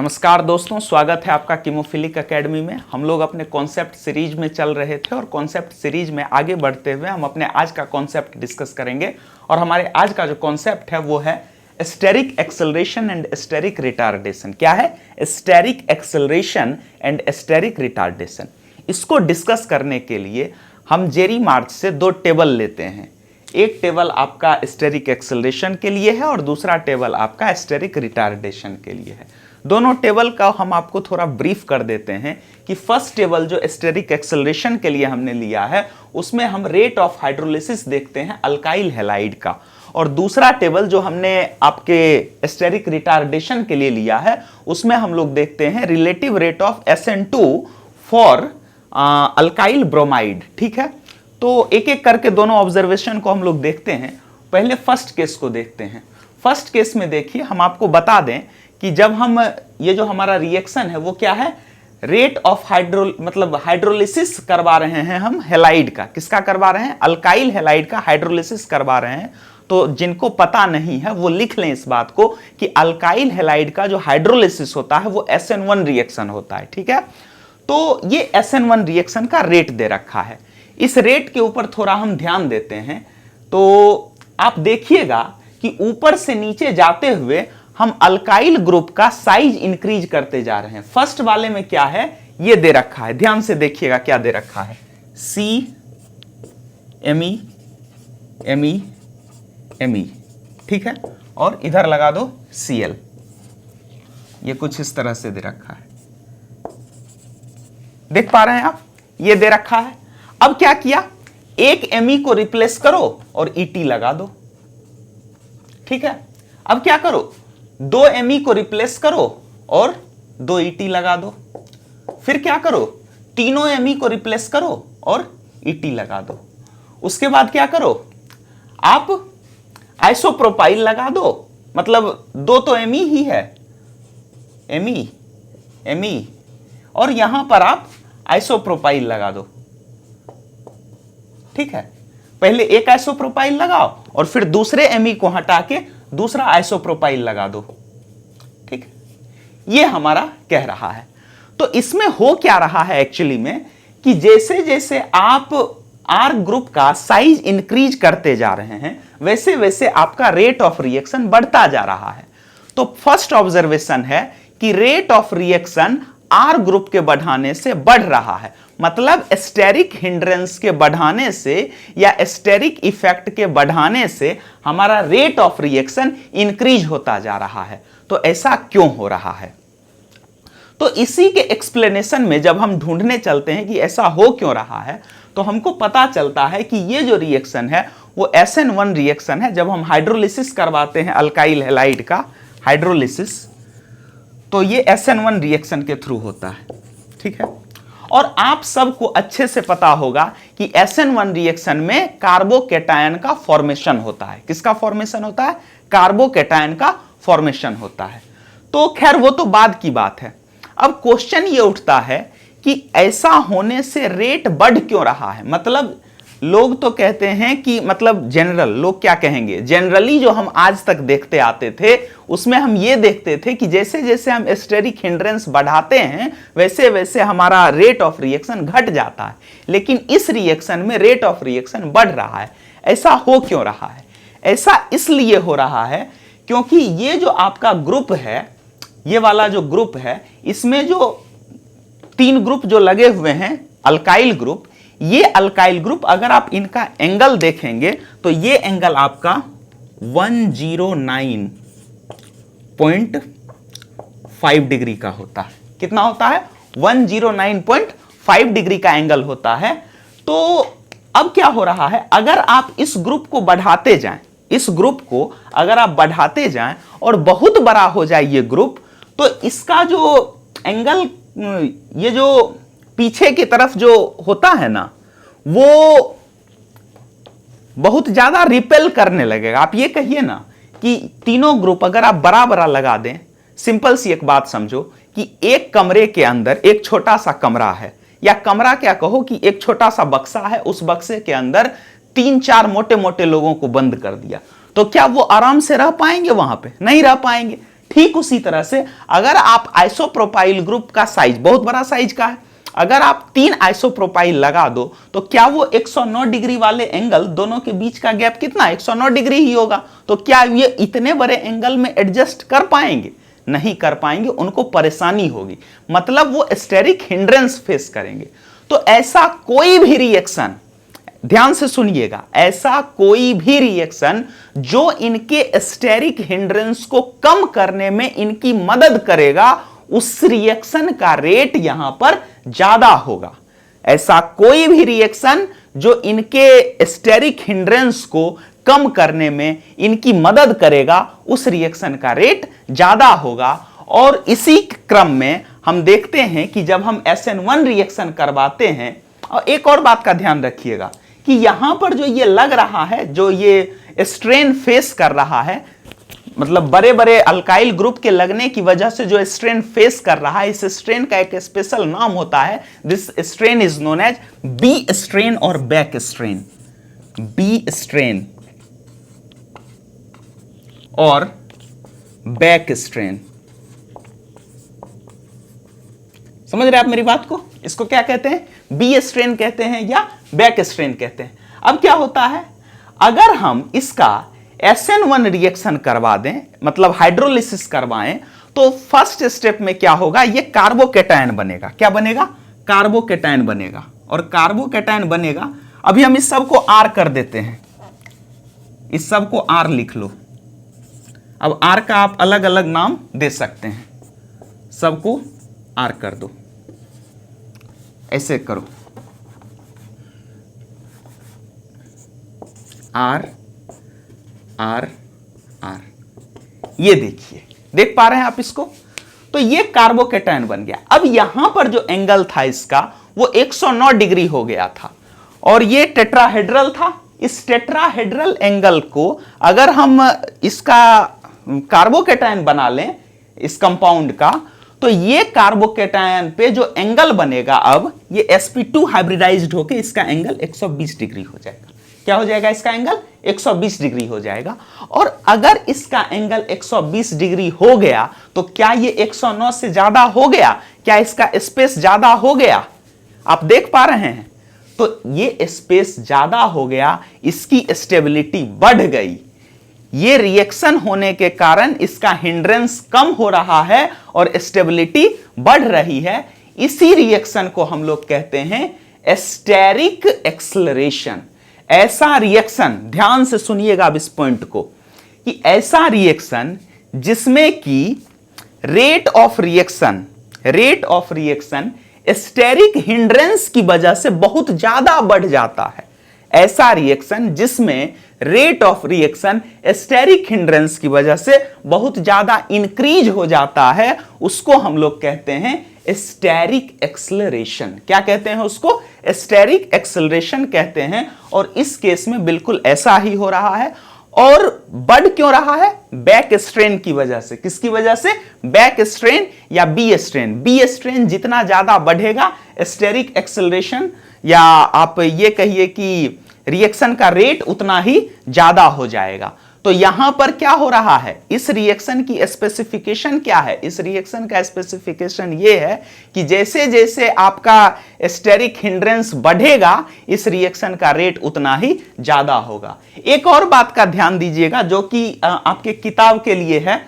नमस्कार दोस्तों, स्वागत है आपका कीमोफिलिक एकेडमी में। हम लोग अपने कॉन्सेप्ट सीरीज में चल रहे थे और कॉन्सेप्ट सीरीज में आगे बढ़ते हुए हम अपने आज का कॉन्सेप्ट डिस्कस करेंगे। और हमारे आज का जो कॉन्सेप्ट है वो है steric acceleration and steric retardation. क्या है? Steric acceleration and steric retardation. इसको डिस्कस करने के लिए हम जेरी मार्च से दो टेबल लेते हैं। एक टेबल आपका स्टेरिक एक्सेलरेशन के लिए है और दूसरा टेबल आपका स्टेरिक रिटार्डेशन के लिए है। दोनों टेबल का हम आपको थोड़ा ब्रीफ कर देते हैं कि फर्स्ट टेबल जो स्टेरिक एक्सेलरेशन के लिए हमने लिया है उसमें हम रेट ऑफ हाइड्रोलिसिस देखते हैं अल्काइल हैलाइड का, और दूसरा टेबल जो हमने आपके स्टेरिक रिटार्डेशन के लिए लिया है उसमें हम लोग देखते हैं relative rate of SN2 for alkyl bromide. ठीक है, तो एक एक करके दोनों ऑब्जर्वेशन को हम लोग देखते हैं। पहले फर्स्ट केस को देखते हैं। फर्स्ट केस में देखिए, हम आपको बता दें कि जब हम ये जो हमारा रिएक्शन है वो क्या है, रेट ऑफ हाइड्रोलिसिस करवा रहे हैं हम हैलाइड का। किसका करवा रहे हैं? अल्काइल हैलाइड का हाइड्रोलिसिस करवा रहे हैं। तो जिनको पता नहीं है वो लिख लें इस बात को कि अल्काइल हैलाइड का जो हाइड्रोलिसिस होता है वो SN1 रिएक्शन होता है। ठीक है, तो ये SN1 रिएक्शन का रेट दे रखा है। इस रेट के ऊपर थोड़ा हम ध्यान देते हैं तो आप देखिएगा कि ऊपर से नीचे जाते हुए हम अल्काइल ग्रुप का साइज इंक्रीज करते जा रहे हैं। फर्स्ट वाले में क्या है ये दे रखा है, ध्यान से देखिएगा क्या दे रखा है, CMe Me Me। ठीक है, और इधर लगा दो Cl। ये कुछ इस तरह से दे रखा है, देख पा रहे हैं आप? ये दे रखा है। अब क्या किया, एक Me को रिप्लेस करो और Et लगा दो। ठीक है, अब क्या करो, 2 Me को रिप्लेस करो और 2 Et लगा दो। फिर क्या करो, तीनों Me को रिप्लेस करो और Et लगा दो। उसके बाद क्या करो, आप आइसोप्रोपाइल लगा दो। मतलब 2 तो Me ही है, Me, और यहां पर आप आइसोप्रोपाइल लगा दो। ठीक है, पहले एक आइसोप्रोपाइल लगाओ और फिर दूसरे Me को हटा के दूसरा आइसोप्रोपाइल लगा दो। ठीक, ये हमारा कह रहा है। तो इसमें हो क्या रहा है एक्चुअली में कि जैसे जैसे आप R ग्रुप का साइज इंक्रीज करते जा रहे हैं वैसे वैसे आपका रेट ऑफ रिएक्शन बढ़ता जा रहा है। तो फर्स्ट ऑब्जर्वेशन है कि rate of reaction R group के बढ़ाने से बढ़ रहा है। मतलब स्टेरिक हिंड्रेंस के बढ़ाने से या स्टेरिक इफेक्ट के बढ़ाने से हमारा रेट ऑफ रिएक्शन इंक्रीज होता जा रहा है। तो ऐसा क्यों हो रहा है? तो इसी के एक्सप्लेनेशन में जब हम ढूंढने चलते हैं कि ऐसा हो क्यों रहा है तो हमको पता चलता है कि ये जो रिएक्शन है वो SN1 रिएक्शन है। जब हम हाइड्रोलिसिस करवाते हैं अल्काइल हैलाइड का हाइड्रोलिसिस तो ये SN1 रिएक्शन के थ्रू होता है। ठीक है, और आप सबको अच्छे से पता होगा कि SN1 रिएक्शन में कार्बोकैटायन का फॉर्मेशन होता है। किसका फॉर्मेशन होता है? कार्बोकैटायन का फॉर्मेशन होता है। तो खैर वो तो बाद की बात है। अब क्वेश्चन ये उठता है कि ऐसा होने से रेट बढ़ क्यों रहा है? मतलब लोग तो कहते हैं कि मतलब जनरल लोग क्या कहेंगे, जनरली जो हम आज तक देखते आते थे उसमें हम ये देखते थे कि जैसे जैसे हम स्टेरिक हिंड्रेंस बढ़ाते हैं वैसे वैसे हमारा रेट ऑफ रिएक्शन घट जाता है। लेकिन इस रिएक्शन में रेट ऑफ रिएक्शन बढ़ रहा है। ऐसा हो क्यों रहा है? ऐसा इसलिए हो रहा है क्योंकि ये जो आपका ग्रुप है, ये वाला जो ग्रुप है, इसमें जो 3 ग्रुप जो लगे हुए हैं अल्काइल ग्रुप, ये अल्काइल ग्रुप अगर आप इनका एंगल देखेंगे तो ये एंगल आपका 109.5 डिग्री का होता है। कितना होता है? 109.5 डिग्री का एंगल होता है। तो अब क्या हो रहा है, अगर आप इस ग्रुप को बढ़ाते जाएं, इस ग्रुप को अगर आप बढ़ाते जाएं और बहुत बड़ा हो जाए ये ग्रुप, तो इसका जो एंगल, ये जो पीछे की तरफ जो होता है ना, वो बहुत ज्यादा रिपेल करने लगेगा। आप ये कहिए ना कि तीनों ग्रुप अगर आप बड़ा बड़ा लगा दें, सिंपल सी एक बात समझो कि एक कमरे के अंदर एक छोटा सा कमरा है, या कमरा क्या कहो कि एक छोटा सा बक्सा है, उस बक्से के अंदर 3-4 मोटे मोटे लोगों को बंद कर दिया, तो क्या वो आराम से रह पाएंगे? वहां पे नहीं रह पाएंगे। ठीक उसी तरह से अगर आप आइसोप्रोपाइल ग्रुप का साइज बहुत बड़ा साइज का है, अगर आप 3 आइसोप्रोपाइल लगा दो तो क्या वो 109 डिग्री वाले एंगल दोनों के बीच का गैप कितना 109 डिग्री ही होगा। तो क्या ये इतने बड़े एंगल में एडजस्ट कर पाएंगे? नहीं कर पाएंगे, उनको परेशानी होगी, मतलब वो स्टेरिक हिंड्रेंस फेस करेंगे। तो ऐसा कोई भी रिएक्शन, ध्यान से सुनिएगा, ऐसा कोई भी रिएक्शन जो इनके स्टेरिक हिंड्रेंस को कम करने में इनकी मदद करेगा, उस रिएक्शन का रेट यहां पर ज्यादा होगा। ऐसा कोई भी रिएक्शन जो इनके स्टेरिक हिंड्रेंस को कम करने में इनकी मदद करेगा, उस रिएक्शन का रेट ज्यादा होगा। और इसी क्रम में हम देखते हैं कि जब हम SN1 रिएक्शन करवाते हैं, और एक और बात का ध्यान रखिएगा कि यहां पर जो ये लग रहा है, जो ये स्ट्रेन फेस कर रहा है, मतलब बड़े बड़े अल्काइल ग्रुप के लगने की वजह से जो स्ट्रेन फेस कर रहा है, इस स्ट्रेन का एक स्पेशल नाम होता है। This strain is known as B strain और बैक स्ट्रेन। बी स्ट्रेन और बैक स्ट्रेन, समझ रहे आप मेरी बात को? इसको क्या कहते हैं? बी स्ट्रेन कहते हैं या बैक स्ट्रेन कहते हैं। अब क्या होता है, अगर हम इसका SN1 रिएक्शन करवा दें, मतलब हाइड्रोलिसिस करवाएं, तो फर्स्ट स्टेप में क्या होगा, ये कार्बोकेटायन बनेगा। क्या बनेगा? कार्बोकेटायन बनेगा। और कार्बोकेटायन बनेगा, अभी हम इस सब को R कर देते हैं, इस सब को R लिख लो। अब R का आप अलग अलग नाम दे सकते हैं, सबको R कर दो, ऐसे करो, R R R। ये देखिए, देख पा रहे हैं आप इसको? तो ये कार्बोकेटायन बन गया। अब यहां पर जो एंगल था इसका, वो 109 डिग्री हो गया था, और ये टेट्राहेड्रल था। इस टेट्राहेड्रल एंगल को अगर हम इसका कार्बोकेटायन बना लें, इस कंपाउंड का, तो ये कार्बोकेटायन पे जो एंगल बनेगा, अब ये sp2 हाइब्रिडाइज्ड होके इसका एंगल 120 डिग्री हो जाएगा। क्या हो जाएगा? इसका एंगल 120 डिग्री हो जाएगा। और अगर इसका एंगल 120 डिग्री हो गया, तो क्या ये 109 से ज्यादा हो गया? क्या इसका स्पेस ज्यादा हो गया? आप देख पा रहे हैं? तो ये स्पेस ज्यादा हो गया, इसकी स्टेबिलिटी बढ़ गई। ये रिएक्शन होने के कारण इसका हिंड्रेंस कम हो रहा है और स्टेबिलिटी बढ़ रही है। इसी रिएक्शन को हम लोग कहते हैं स्टेरिक एक्सेलरेशन। ऐसा रिएक्शन, ध्यान से सुनिएगा अब इस पॉइंट को, कि ऐसा रिएक्शन जिसमें कि rate of reaction steric hindrance की वजह से बहुत ज्यादा बढ़ जाता है। ऐसा रिएक्शन जिसमें rate of reaction steric hindrance की वजह से बहुत ज्यादा इंक्रीज हो जाता है, उसको हम लोग कहते हैं स्टेरिक एक्सेलरेशन। क्या कहते हैं उसको? स्टेरिक एक्सेलरेशन कहते हैं। और इस केस में बिल्कुल ऐसा ही हो रहा है। और बढ़ क्यों रहा है? बैक स्ट्रेन की वजह से। किसकी वजह से? बैक स्ट्रेन या बी स्ट्रेन। बी स्ट्रेन जितना ज्यादा बढ़ेगा, स्टेरिक एक्सेलरेशन या आप ये कहिए कि रिएक्शन का रेट उतना ही ज्यादा हो जाएगा। तो यहां पर क्या हो रहा है? इस रिएक्शन की स्पेसिफिकेशन क्या है? इस रिएक्शन का स्पेसिफिकेशन ये है कि जैसे जैसे आपका स्टेरिक हिंड्रेंस बढ़ेगा, इस रिएक्शन का रेट उतना ही ज्यादा होगा। एक और बात का ध्यान दीजिएगा जो कि आपके किताब के लिए है,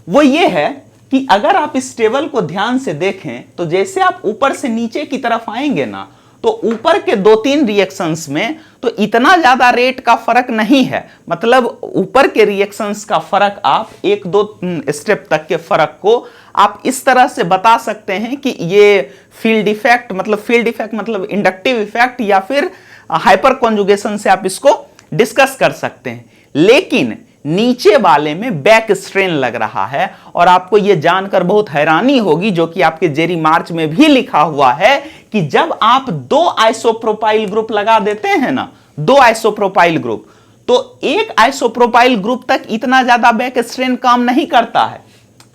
वो ये है कि अगर आप इस टेबल को ध्यान से देखें, तो जैसे आप ऊपर से नीचे की तरफ आएंगे ना, तो ऊपर के 2-3 रिएक्शंस में तो इतना ज्यादा रेट का फर्क नहीं है। मतलब ऊपर के रिएक्शंस का फर्क आप 1-2 स्टेप तक के फर्क को आप इस तरह से बता सकते हैं कि ये फील्ड इफेक्ट मतलब इंडक्टिव इफेक्ट या फिर हाइपर कॉन्जुगेशन से आप इसको डिस्कस कर सकते हैं। लेकिन नीचे वाले में बैक स्ट्रेन लग रहा है, और आपको यह जानकर बहुत हैरानी होगी, जो कि आपके जेरी मार्च में भी लिखा हुआ है, कि जब आप 2 आइसोप्रोपाइल ग्रुप लगा देते हैं ना, 2 आइसोप्रोपाइल ग्रुप, तो एक आइसोप्रोपाइल ग्रुप तक इतना ज्यादा बैक स्ट्रेन काम नहीं करता है।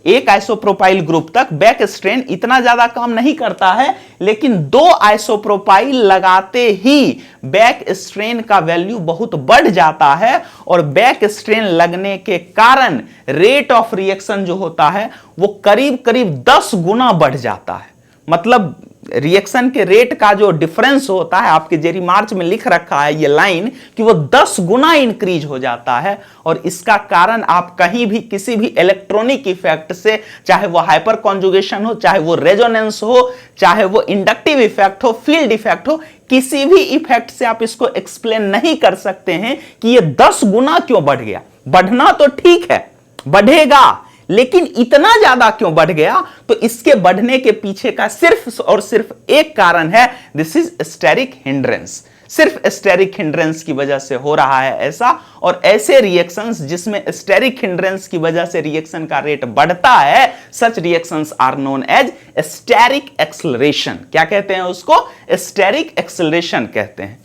एक आइसोप्रोपाइल ग्रुप तक बैक स्ट्रेन इतना ज्यादा काम नहीं करता है, लेकिन 2 आइसोप्रोपाइल लगाते ही बैक स्ट्रेन का वैल्यू बहुत बढ़ जाता है और बैक स्ट्रेन लगने के कारण रेट ऑफ रिएक्शन जो होता है वो करीब करीब 10 गुना बढ़ जाता है। मतलब रिएक्शन के रेट का जो डिफरेंस होता है, आपके जेरी मार्च में लिख रखा है ये लाइन कि वो 10 गुना इंक्रीज हो जाता है। और इसका कारण आप कहीं भी किसी भी इलेक्ट्रॉनिक इफेक्ट से, चाहे वो हाइपर कॉन्जुगेशन हो, चाहे वो रेजोनेंस हो, चाहे वो इंडक्टिव इफेक्ट हो, फील्ड इफेक्ट हो, किसी भी इफेक्ट से आप इसको एक्सप्लेन नहीं कर सकते हैं कि ये 10 गुना क्यों बढ़ गया। बढ़ना तो ठीक है, बढ़ेगा, लेकिन इतना ज्यादा क्यों बढ़ गया? तो इसके बढ़ने के पीछे का सिर्फ और सिर्फ एक कारण है, दिस इज स्टेरिक हिंड्रेंस। सिर्फ स्टेरिक हिंड्रेंस की वजह से हो रहा है ऐसा। और ऐसे रिएक्शंस जिसमें स्टेरिक हिंड्रेंस की वजह से रिएक्शन का रेट बढ़ता है, such reactions are known as steric acceleration. क्या कहते हैं उसको? स्टेरिक एक्सेलरेशन कहते हैं।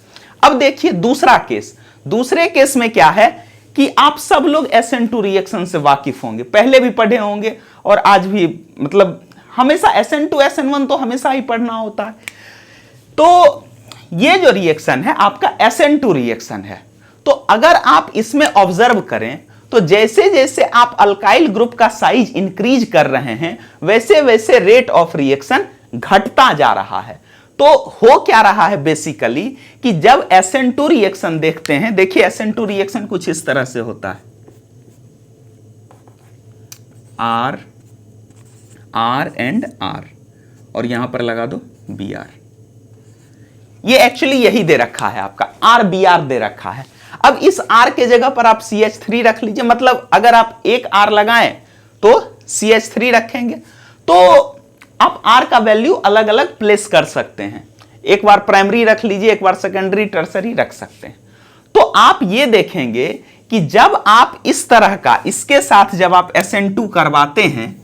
अब देखिए दूसरा केस। दूसरे केस में क्या है कि आप सब लोग SN2 रिएक्शन से वाकिफ होंगे, पहले भी पढ़े होंगे और आज भी, मतलब हमेशा SN2 SN1 तो हमेशा ही पढ़ना होता है। तो ये जो रिएक्शन है आपका SN2 रिएक्शन है। तो अगर आप इसमें ऑब्जर्व करें तो जैसे जैसे आप अल्काइल ग्रुप का साइज इंक्रीज कर रहे हैं, वैसे वैसे रेट ऑफ रिएक्शन घटता जा रहा है। तो हो क्या रहा है बेसिकली कि जब SN2 रिएक्शन देखते हैं, देखिए SN2 रिएक्शन कुछ इस तरह से होता है, R एंड R और यहां पर लगा दो BR। ये एक्चुअली यही दे रखा है आपका, RBR दे रखा है। अब इस R के जगह पर आप CH3 रख लीजिए, मतलब अगर आप एक R लगाएं तो CH3 रखेंगे, तो आप R का वैल्यू अलग अलग प्लेस कर सकते हैं। एक बार प्राइमरी रख लीजिए, एक बार सेकेंडरी, टर्सरी रख सकते हैं। तो आप ये देखेंगे कि जब आप इस तरह का, इसके साथ जब आप SN2 करवाते हैं,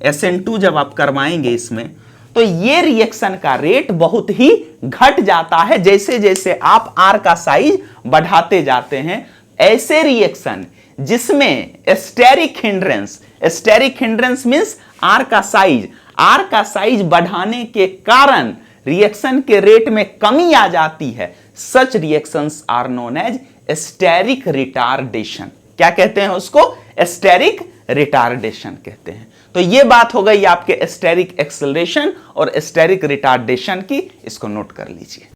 SN2 जब आप करवाएंगे इसमें, तो ये रिएक्शन का रेट बहुत ही घट जाता है जैसे जैसे आप R का साइज बढ़ाते जाते हैं। ऐसे रिएक्शन जिसमें स्टेरिक हिंड्रेंस मींस R का साइज बढ़ाने के कारण रिएक्शन के रेट में कमी आ जाती है, such reactions are known as steric retardation. क्या कहते हैं उसको? स्टेरिक रिटार्डेशन कहते हैं। तो ये बात हो गई आपके स्टेरिक एक्सेलरेशन और स्टेरिक रिटार्डेशन की, इसको नोट कर लीजिए।